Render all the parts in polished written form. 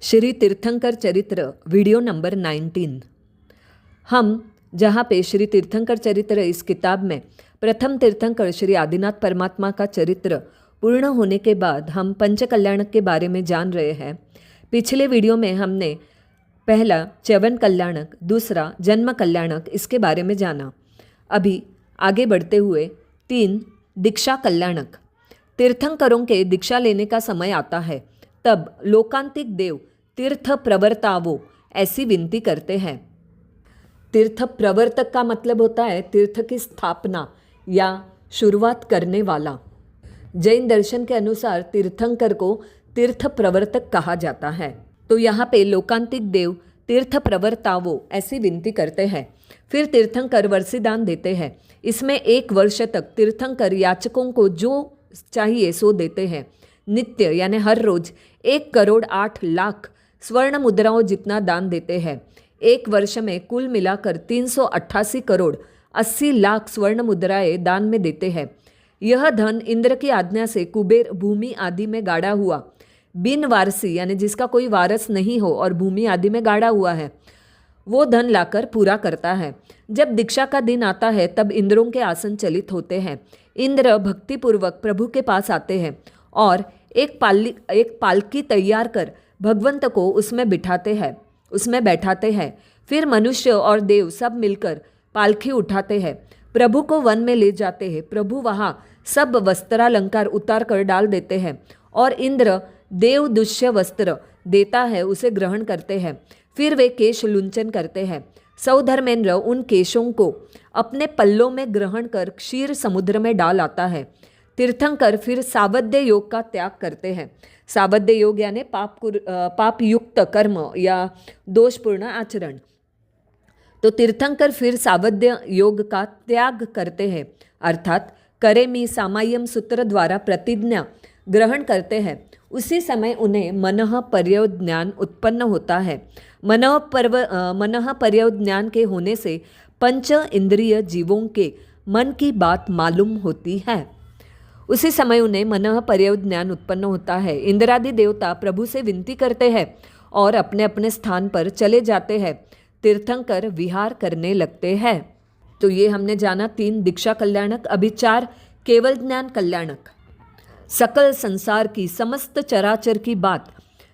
श्री तीर्थंकर चरित्र video number 19। हम जहाँ पे श्री तीर्थंकर चरित्र इस किताब में प्रथम तीर्थंकर श्री आदिनाथ परमात्मा का चरित्र पूर्ण होने के बाद हम पंच कल्याणक के बारे में जान रहे हैं। पिछले वीडियो में हमने पहला च्यवन कल्याणक, दूसरा जन्म कल्याणक इसके बारे में जाना। अभी आगे बढ़ते हुए 3 दीक्षा कल्याणक। तीर्थंकरों के दीक्षा लेने का समय आता है, तब लोकांतिक देव तीर्थ प्रवर्तावो ऐसी विनती करते हैं। तीर्थ प्रवर्तक का मतलब होता है तीर्थ की स्थापना या शुरुआत करने वाला। जैन दर्शन के अनुसार तीर्थंकर को तीर्थ प्रवर्तक कहा जाता है। तो यहाँ पे लोकांतिक देव तीर्थ प्रवर्तावो ऐसी विनती करते हैं। फिर तीर्थंकर वर्षिदान देते हैं। इसमें 1 वर्ष तक तीर्थंकर याचकों को जो चाहिए सो देते हैं। नित्य यानी हर रोज 1 करोड़ 8 लाख स्वर्ण मुद्राओं जितना दान देते हैं। 1 वर्ष में कुल मिलाकर 388 करोड़ 80 लाख स्वर्ण मुद्राएं दान में देते हैं। यह धन इंद्र की आज्ञा से कुबेर भूमि आदि में गाड़ा हुआ बिन वारसी यानी जिसका कोई वारस नहीं हो और भूमि आदि में गाड़ा हुआ है, वो धन लाकर पूरा करता है। जब दीक्षा का दिन आता है तब इंद्रों के आसन चलित होते हैं। इंद्र भक्तिपूर्वक प्रभु के पास आते हैं और एक पालकी तैयार कर भगवंत को उसमें बैठाते हैं। फिर मनुष्य और देव सब मिलकर पालकी उठाते हैं, प्रभु को वन में ले जाते हैं। प्रभु वहाँ सब वस्त्रालंकार उतार कर डाल देते हैं और इंद्र देव दुष्य वस्त्र देता है, उसे ग्रहण करते हैं। फिर वे केश लुंचन करते हैं। सौधर्मेंद्र उन केशों को अपने पल्लों में ग्रहण कर क्षीर समुद्र में डाल आता है। तीर्थंकर फिर सावध्य योग का त्याग करते हैं। सावध्य योग यानी पाप युक्त कर्म या दोषपूर्ण आचरण। तो तीर्थंकर फिर सावध्य योग का त्याग करते हैं, अर्थात करेमी सामायम सूत्र द्वारा प्रतिज्ञा ग्रहण करते हैं। उसी समय उन्हें मनः पर्यवज्ञान उत्पन्न होता है। मनः पर्यवज्ञान के होने से पंच इंद्रिय जीवों के मन की बात मालूम होती है। उसी समय उन्हें मनः पर्यवज्ञान उत्पन्न होता है। इंद्रादि देवता प्रभु से विनती करते हैं और अपने अपने स्थान पर चले जाते हैं। तीर्थंकर विहार करने लगते हैं। तो ये हमने जाना 3 दीक्षा कल्याणक। अभी 4 केवल ज्ञान कल्याणक। सकल संसार की समस्त चराचर की बात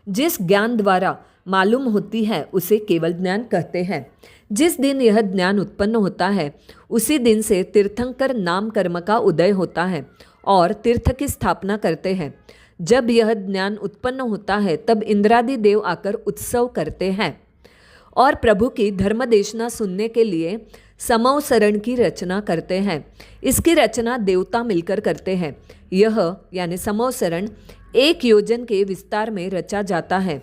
जिस ज्ञान द्वारा मालूम होती है उसे केवल ज्ञान कहते हैं। जिस दिन यह ज्ञान उत्पन्न होता है उसी दिन से तीर्थंकर नाम कर्म का उदय होता है और तीर्थ की स्थापना करते हैं। जब यह ज्ञान उत्पन्न होता है तब इंद्रादि देव आकर उत्सव करते हैं और प्रभु की धर्मदेशना सुनने के लिए समवसरण की रचना करते हैं। इसकी रचना देवता मिलकर करते हैं। यह यानी समवसरण 1 योजन के विस्तार में रचा जाता है।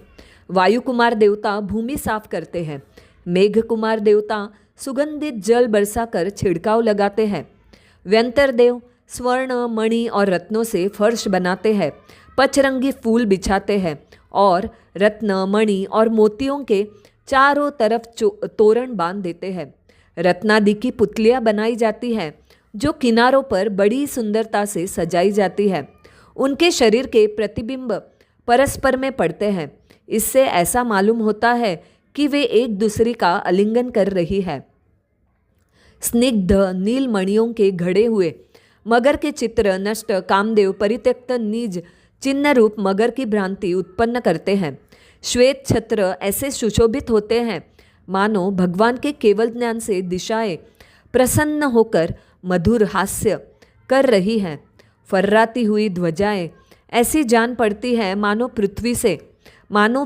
वायु कुमार देवता भूमि साफ करते हैं। मेघ कुमार देवता सुगंधित जल बरसाकर छिड़काव लगाते हैं। व्यंतर देव स्वर्ण मणि और रत्नों से फर्श बनाते हैं। पचरंगी फूल बिछाते हैं और रत्न मणि और मोतियों के चारों तरफ तोरण बांध देते हैं। रत्नादि की पुतलियाँ बनाई जाती हैं जो किनारों पर बड़ी सुंदरता से सजाई जाती है। उनके शरीर के प्रतिबिंब परस्पर में पड़ते हैं। इससे ऐसा मालूम होता है कि वे एक दूसरे का आलिंगन कर रही है। स्निग्ध नील मणियों के घड़े हुए मगर के चित्र नष्ट कामदेव परित्यक्त निज चिन्ह रूप मगर की भ्रांति उत्पन्न करते हैं। श्वेत छत्र ऐसे सुशोभित होते हैं मानो भगवान के केवल ज्ञान से दिशाएं प्रसन्न होकर मधुर हास्य कर रही हैं। फर्राती हुई ध्वजाएं ऐसी जान पड़ती है मानो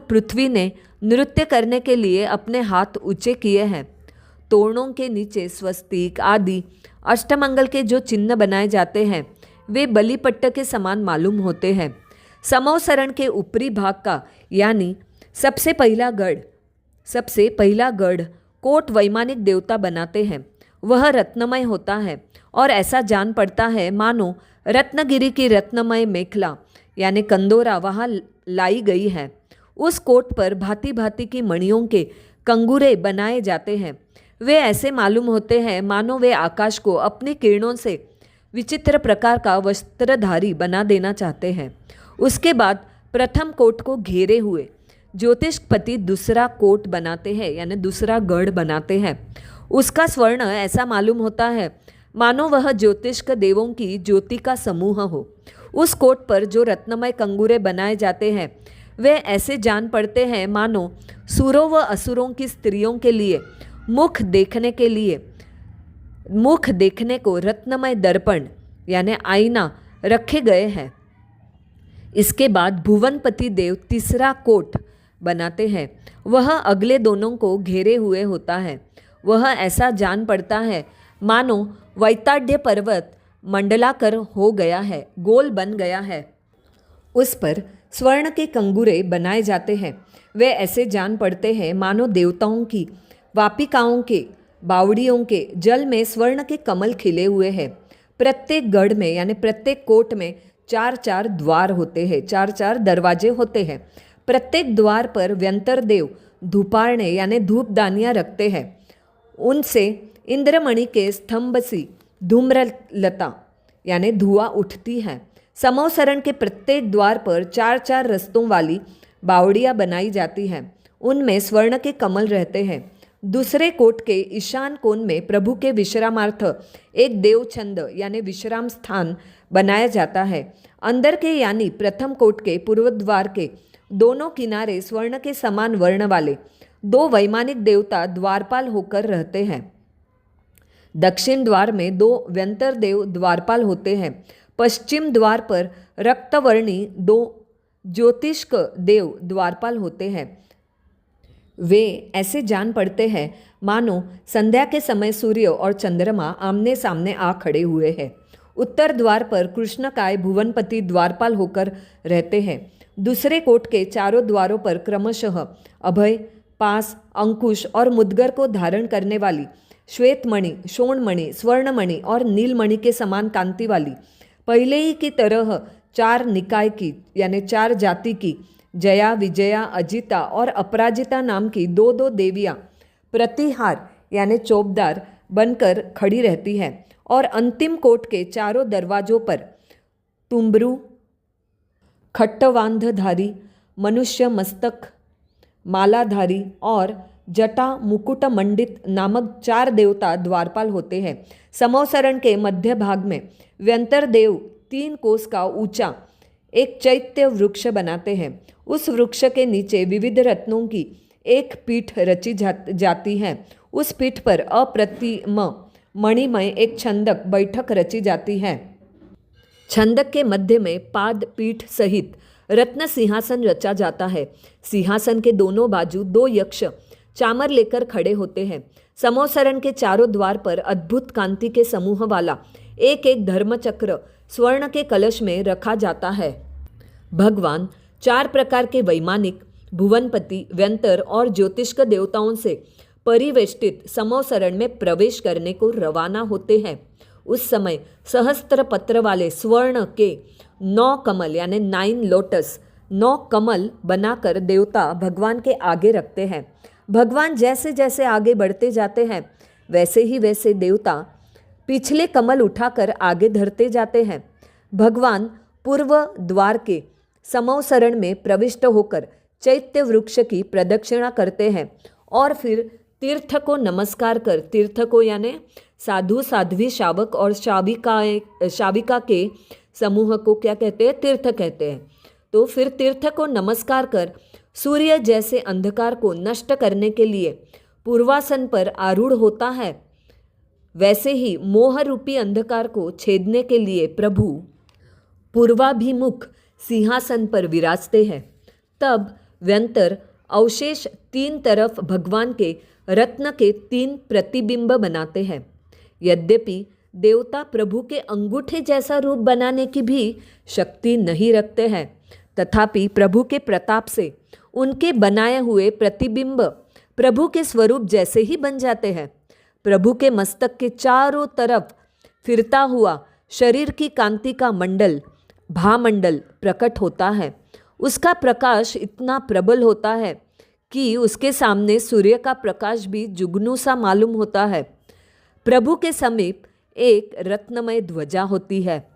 पृथ्वी ने नृत्य करने के लिए अपने हाथ ऊंचे किए हैं। तोरणों के नीचे स्वस्तिक आदि अष्टमंगल के जो चिन्ह बनाए जाते हैं वे बलिपट्ट के समान मालूम होते हैं। समवसरण के ऊपरी भाग का यानी सबसे पहला गढ़ कोट वैमानिक देवता बनाते हैं। वह रत्नमय होता है और ऐसा जान पड़ता है मानो रत्नगिरी की रत्नमय मेखला यानी कंदोरा वहाँ लाई गई है। उस कोट पर भांति भांति की मणियों के कंगूरे बनाए जाते हैं। वे ऐसे मालूम होते हैं मानो वे आकाश को अपनी किरणों से विचित्र प्रकार का वस्त्रधारी बना देना चाहते हैं। उसके बाद प्रथम कोट को घेरे हुए ज्योतिषपति दूसरा कोट बनाते हैं यानी दूसरा गढ़ बनाते हैं। उसका स्वर्ण ऐसा मालूम होता है मानो वह ज्योतिष्क देवों की ज्योति का समूह हो। उस कोट पर जो रत्नमय कंगूरे बनाए जाते हैं वे ऐसे जान पड़ते हैं मानो सुरों व असुरों की स्त्रियों के लिए मुख देखने को रत्नमय दर्पण यानी आईना रखे गए हैं। इसके बाद भुवनपति देव तीसरा कोट बनाते हैं। वह अगले दोनों को घेरे हुए होता है। वह ऐसा जान पड़ता है मानो वैताढ़्य पर्वत मंडलाकर हो गया है, गोल बन गया है। उस पर स्वर्ण के कंगूरे बनाए जाते हैं। वे ऐसे जान पड़ते हैं मानो देवताओं की वापिकाओं के बावड़ियों के जल में स्वर्ण के कमल खिले हुए हैं। प्रत्येक गढ़ में यानी प्रत्येक कोट में 4-4 द्वार होते हैं, 4-4 दरवाजे होते हैं। प्रत्येक द्वार पर व्यंतर देव धूपारणे यानी धूपदानियाँ रखते हैं। उनसे इंद्रमणि के स्तंभ सी धूम्रलता यानी धुआं उठती है। समोसरण के प्रत्येक द्वार पर 4-4 रस्तों वाली बावड़ियाँ बनाई जाती हैं। उनमें स्वर्ण के कमल रहते हैं। दूसरे कोट के ईशान कोण में प्रभु के विश्रामार्थ एक देवछंद यानी विश्राम स्थान बनाया जाता है। अंदर के यानी प्रथम कोट के पूर्व द्वार के दोनों किनारे स्वर्ण के समान वर्ण वाले 2 वैमानिक देवता द्वारपाल होकर रहते हैं। दक्षिण द्वार में 2 व्यंतर देव द्वारपाल होते हैं। पश्चिम द्वार पर रक्तवर्णी 2 ज्योतिष्क देव द्वारपाल होते हैं। वे ऐसे जान पड़ते हैं मानो संध्या के समय सूर्य और चंद्रमा आमने सामने आ खड़े हुए हैं। उत्तर द्वार पर कृष्णकाय भुवनपति द्वारपाल होकर रहते हैं। दूसरे कोट के चारों द्वारों पर क्रमशः अभय, पास, अंकुश और मुद्गर को धारण करने वाली श्वेतमणि, शोणमणि, स्वर्णमणि और नीलमणि के समान कांति वाली पहले ही की तरह 4 निकाय की यानी 4 जाति की जया, विजया, अजिता और अपराजिता नाम की 2-2 देवियाँ प्रतिहार यानी चौबदार बनकर खड़ी रहती हैं और अंतिम कोट के चारों दरवाजों पर तुम्बरू, खट्टवांधधारी, मनुष्य मस्तक, मालाधारी और जटा मुकुट मंडित नामक 4 देवता द्वारपाल होते हैं। समोसरण के मध्य भाग में व्यंतर देव 3 कोस का ऊंचा एक चैत्य वृक्ष बनाते हैं। उस वृक्ष के नीचे विविध रत्नों की एक पीठ रची जाती है। उस पीठ पर अप्रतिम मणिमय एक छंदक बैठक रची जाती है। छंदक के मध्य में पाद पीठ सहित रत्न सिंहासन रचा जाता है। सिंहासन के दोनों बाजू 2 यक्ष चामर लेकर खड़े होते हैं। समोसरण के चारों द्वार पर अद्भुत कांति के समूह वाला एक धर्मचक्र स्वर्ण के कलश में रखा जाता है। भगवान 4 प्रकार के वैमानिक, भुवनपति, व्यंतर और ज्योतिष्क देवताओं से परिवेष्टित समोसरण में प्रवेश करने को रवाना होते हैं। उस समय सहस्त्र पत्र वाले स्वर्ण के 9 कमल यानी 9 लोटस 9 कमल बनाकर देवता भगवान के आगे रखते हैं। भगवान जैसे जैसे आगे बढ़ते जाते हैं वैसे ही वैसे देवता पिछले कमल उठाकर आगे धरते जाते हैं। भगवान पूर्व द्वार के समोसरण में प्रविष्ट होकर चैत्य वृक्ष की प्रदक्षिणा करते हैं और फिर तीर्थ को नमस्कार कर, तीर्थ को यानी साधु साध्वी शावक और शाविका के समूह को क्या कहते हैं? तीर्थ कहते हैं। तो फिर तीर्थ को नमस्कार कर सूर्य जैसे अंधकार को नष्ट करने के लिए पूर्वासन पर आरूढ़ होता है, वैसे ही मोह रूपी अंधकार को छेदने के लिए प्रभु पूर्वाभिमुख सिंहासन पर विराजते हैं। तब व्यंतर अवशेष 3 तरफ भगवान के रत्न के 3 प्रतिबिंब बनाते हैं। यद्यपि देवता प्रभु के अंगूठे जैसा रूप बनाने की भी शक्ति नहीं रखते हैं, तथापि प्रभु के प्रताप से उनके बनाए हुए प्रतिबिंब प्रभु के स्वरूप जैसे ही बन जाते हैं। प्रभु के मस्तक के चारों तरफ फिरता हुआ शरीर की कांति का मंडल, भामंडल प्रकट होता है। उसका प्रकाश इतना प्रबल होता है कि उसके सामने सूर्य का प्रकाश भी जुगनू सा मालूम होता है। प्रभु के समीप एक रत्नमय ध्वजा होती है।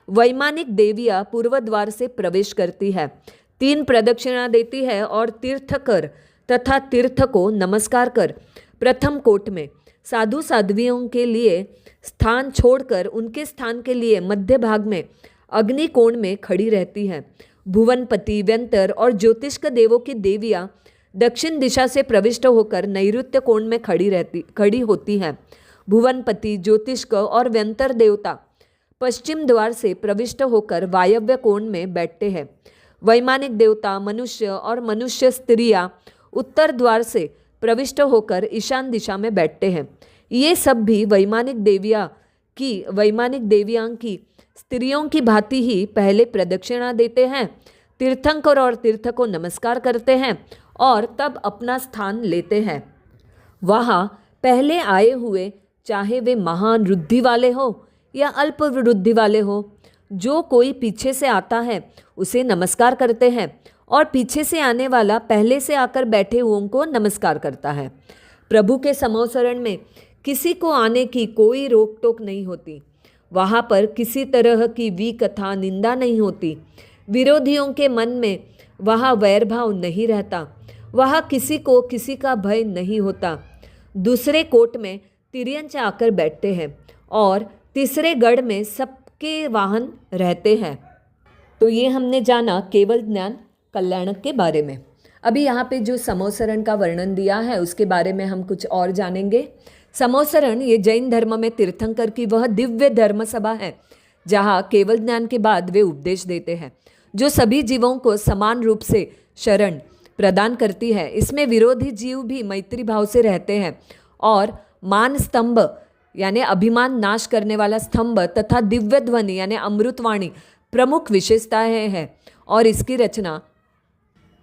वैमानिक देवियाँ पूर्व द्वार से प्रवेश करती है। 3 प्रदक्षिणा देती है और तीर्थकर तथा तीर्थ को नमस्कार कर प्रथम कोट में साधु साध्वियों के लिए स्थान छोड़कर उनके स्थान के लिए मध्य भाग में अग्निकोण में खड़ी रहती है। भुवनपति, व्यंतर और ज्योतिष्क देवों की देवियाँ दक्षिण दिशा से प्रविष्ट होकर नैऋत्य कोण में खड़ी होती हैं। भुवनपति, ज्योतिष्क और व्यंतर देवता पश्चिम द्वार से प्रविष्ट होकर वायव्य कोण में बैठते हैं। वैमानिक देवता, मनुष्य और मनुष्य स्त्रियाँ उत्तर द्वार से प्रविष्ट होकर ईशान दिशा में बैठते हैं। ये सब भी वैमानिक देवियां की स्त्रियों की भांति ही पहले प्रदक्षिणा देते हैं, तीर्थंकर और तीर्थ को नमस्कार करते हैं और तब अपना स्थान लेते हैं। वहाँ पहले आए हुए, चाहे वे महान रुद्धि वाले हो या अल्प रुद्धि वाले हो, जो कोई पीछे से आता है उसे नमस्कार करते हैं और पीछे से आने वाला पहले से आकर बैठे हुओं को नमस्कार करता है। प्रभु के समोसरण में किसी को आने की कोई रोक टोक नहीं होती। वहाँ पर किसी तरह की विकथा निंदा नहीं होती। विरोधियों के मन में वहाँ वैरभाव नहीं रहता। वहाँ किसी को किसी का भय नहीं होता। दूसरे कोट में तिर्यंच आकर बैठते हैं और तीसरे गढ़ में सबके वाहन रहते हैं। तो ये हमने जाना केवल ज्ञान कल्याणक के बारे में। अभी यहाँ पे जो समोसरण का वर्णन दिया है उसके बारे में हम कुछ और जानेंगे। समोसरण ये जैन धर्म में तीर्थंकर की वह दिव्य धर्म सभा है जहाँ केवल ज्ञान के बाद वे उपदेश देते हैं, जो सभी जीवों को समान रूप से शरण प्रदान करती है। इसमें विरोधी जीव भी मैत्री भाव से रहते हैं और मान स्तंभ यानी अभिमान नाश करने वाला स्तंभ तथा दिव्य ध्वनि यानी अमृतवाणी प्रमुख विशेषताएं हैं। और इसकी रचना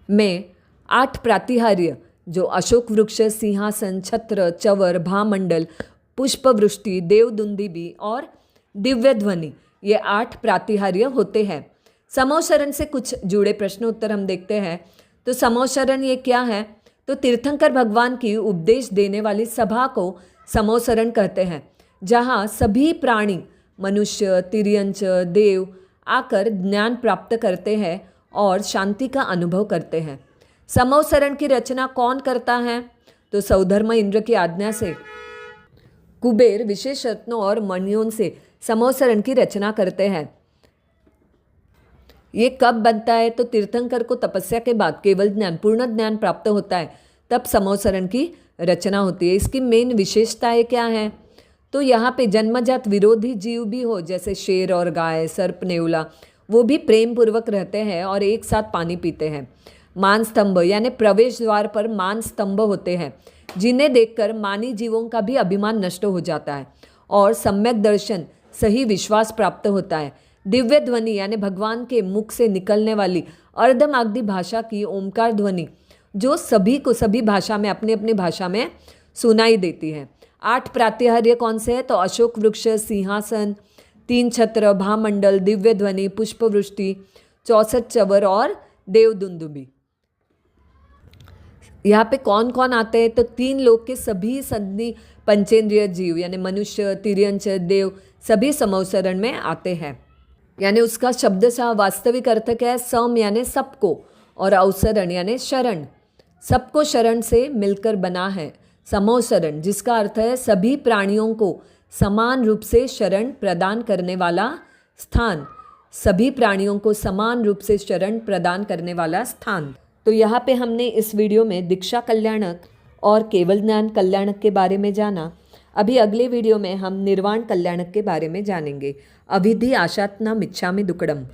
में 8 प्रातिहार्य जो अशोक वृक्ष, सिंहासन, छत्र, चवर, भामंडल, पुष्पवृष्टि, देवदुंदुभी और दिव्य ध्वनि, ये 8 प्रातिहार्य होते हैं। समोसरण से कुछ जुड़े प्रश्न उत्तर हम देखते हैं। तो समोसरण ये क्या है? तो तीर्थंकर भगवान की उपदेश देने वाली सभा को समोसरण कहते हैं, जहाँ सभी प्राणी, मनुष्य, तिर्यंच, देव आकर ज्ञान प्राप्त करते हैं और शांति का अनुभव करते हैं। समोसरण की रचना कौन करता है? तो सौधर्म इंद्र की आज्ञा से कुबेर विशेष रत्नों और मणियों से समोसरण की रचना करते हैं। ये कब बनता है? तो तीर्थंकर को तपस्या के बाद केवल ज्ञान, पूर्ण ज्ञान प्राप्त होता है, तब समोसरण की रचना होती है। इसकी मेन विशेषताएं क्या है? तो यहाँ पे जन्मजात विरोधी जीव भी हो, जैसे शेर और गाय, सर्प, नेवला, वो भी प्रेम पूर्वक रहते हैं और एक साथ पानी पीते हैं। मान स्तंभ यानी प्रवेश द्वार पर मान स्तंभ होते हैं, जिन्हें देखकर मानी जीवों का भी अभिमान नष्ट हो जाता है और सम्यक दर्शन, सही विश्वास प्राप्त होता है। दिव्य ध्वनि यानी भगवान के मुख से निकलने वाली अर्धमागधी भाषा की ओमकार ध्वनि, जो सभी को सभी भाषा में अपनी अपनी भाषा में सुनाई देती है। 8 प्रातिहार्य कौन से हैं? तो अशोक वृक्ष, सिंहासन, 3 छत्र, भामंडल, दिव्य ध्वनि, पुष्पवृष्टि, 64 चवर और देवदुंदुभी। यहाँ पे कौन कौन आते हैं? तो 3 लोक के सभी संधि पंचेंद्रिय जीव यानी मनुष्य, तिर्यंच, देव सभी समोसरण में आते हैं। यानी उसका शब्दशः वास्तविक अर्थ क्या है? सम यानी सबको और अवसरण यानी शरण, सबको शरण से मिलकर बना है समोसरण, जिसका अर्थ है सभी प्राणियों को समान रूप से शरण प्रदान करने वाला स्थान। सभी प्राणियों को समान रूप से शरण प्रदान करने वाला स्थान। तो यहाँ पे हमने इस वीडियो में दीक्षा कल्याणक और केवल ज्ञान कल्याणक के बारे में जाना। अभी अगले वीडियो में हम निर्वाण कल्याणक के बारे में जानेंगे। अविधि आशात्ना मिच्छामि दुक्कडम।